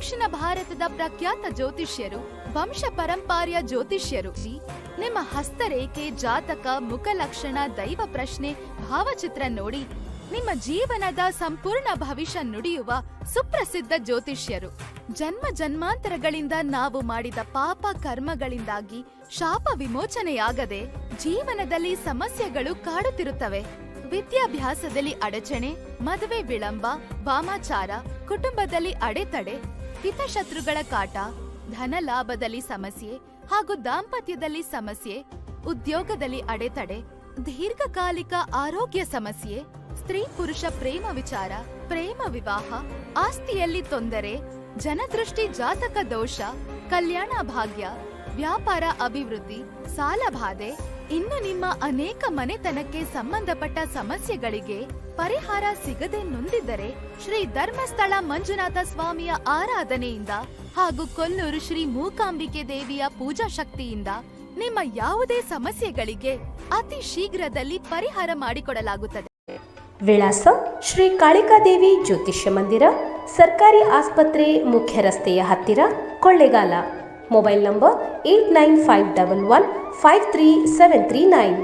ದಕ್ಷಿಣ ಭಾರತದ ಪ್ರಖ್ಯಾತ ಜ್ಯೋತಿಷ್ಯರು, ವಂಶ ಪರಂಪರೆಯ ಜ್ಯೋತಿಷ್ಯರು ನಿಮ್ಮ ಹಸ್ತರೇಖೆ, ಜಾತಕ, ಮುಖಲಕ್ಷಣ, ದೈವ ಪ್ರಶ್ನೆ, ಭಾವಚಿತ್ರ ನೋಡಿ ನಿಮ್ಮ ಜೀವನದ ಸಂಪೂರ್ಣ ಭವಿಷ್ಯ ನುಡಿಯುವ ಸುಪ್ರಸಿದ್ಧ ಜ್ಯೋತಿಷ್ಯರು. ಜನ್ಮ ಜನ್ಮಾಂತರಗಳಿಂದ ನಾವು ಮಾಡಿದ ಪಾಪ ಕರ್ಮಗಳಿಂದಾಗಿ ಶಾಪ ವಿಮೋಚನೆಯಾಗದೆ ಜೀವನದಲ್ಲಿ ಸಮಸ್ಯೆಗಳು ಕಾಡುತ್ತಿರುತ್ತವೆ. ವಿದ್ಯಾಭ್ಯಾಸದಲ್ಲಿ ಅಡಚಣೆ, ಮದುವೆ ವಿಳಂಬ, ವಾಮಾಚಾರ, ಕುಟುಂಬದಲ್ಲಿ ಅಡೆತಡೆ, ಹಿತಶತ್ರುಗಳ ಕಾಟ, ಧನ ಲಾಭದಲ್ಲಿ ಸಮಸ್ಯೆ ಹಾಗೂ ದಾಂಪತ್ಯದಲ್ಲಿ ಸಮಸ್ಯೆ, ಉದ್ಯೋಗದಲ್ಲಿ ಅಡೆತಡೆ, ದೀರ್ಘಕಾಲಿಕ ಆರೋಗ್ಯ ಸಮಸ್ಯೆ, ಸ್ತ್ರೀ ಪುರುಷ ಪ್ರೇಮ ವಿಚಾರ, ಪ್ರೇಮ ವಿವಾಹ, ಆಸ್ತಿಯಲ್ಲಿ ತೊಂದರೆ, ಜನದೃಷ್ಟಿ ಜಾತಕ ದೋಷ, ಕಲ್ಯಾಣ ಭಾಗ್ಯ, ವ್ಯಾಪಾರ ಅಭಿವೃದ್ಧಿ, ಸಾಲಬಾಧೆ, ಇನ್ನು ನಿಮ್ಮ ಅನೇಕ ಮನೆತನಕ್ಕೆ ಸಂಬಂಧಪಟ್ಟ ಸಮಸ್ಯೆಗಳಿಗೆ ಪರಿಹಾರ ಸಿಗದೆ ನೊಂದಿದ್ದರೆ ಶ್ರೀ ಧರ್ಮಸ್ಥಳ ಮಂಜುನಾಥ ಸ್ವಾಮಿಯ ಆರಾಧನೆಯಿಂದ ಹಾಗೂ ಕೊಲ್ಲೂರು ಶ್ರೀ ಮೂಕಾಂಬಿಕೆ ದೇವಿಯ ಪೂಜಾ ಶಕ್ತಿಯಿಂದ ನಿಮ್ಮ ಯಾವುದೇ ಸಮಸ್ಯೆಗಳಿಗೆ ಅತಿ ಶೀಘ್ರದಲ್ಲಿ ಪರಿಹಾರ ಮಾಡಿಕೊಡಲಾಗುತ್ತದೆ. ವಿಳಾಸ: ಶ್ರೀ ಕಾಳಿಕಾದೇವಿ ಜ್ಯೋತಿಷ್ಯ ಮಂದಿರ, ಸರ್ಕಾರಿ ಆಸ್ಪತ್ರೆ, ಮುಖ್ಯ ರಸ್ತೆಯ ಹತ್ತಿರ, ಕೊಳ್ಳೇಗಾಲ. Mobile number 8951153739.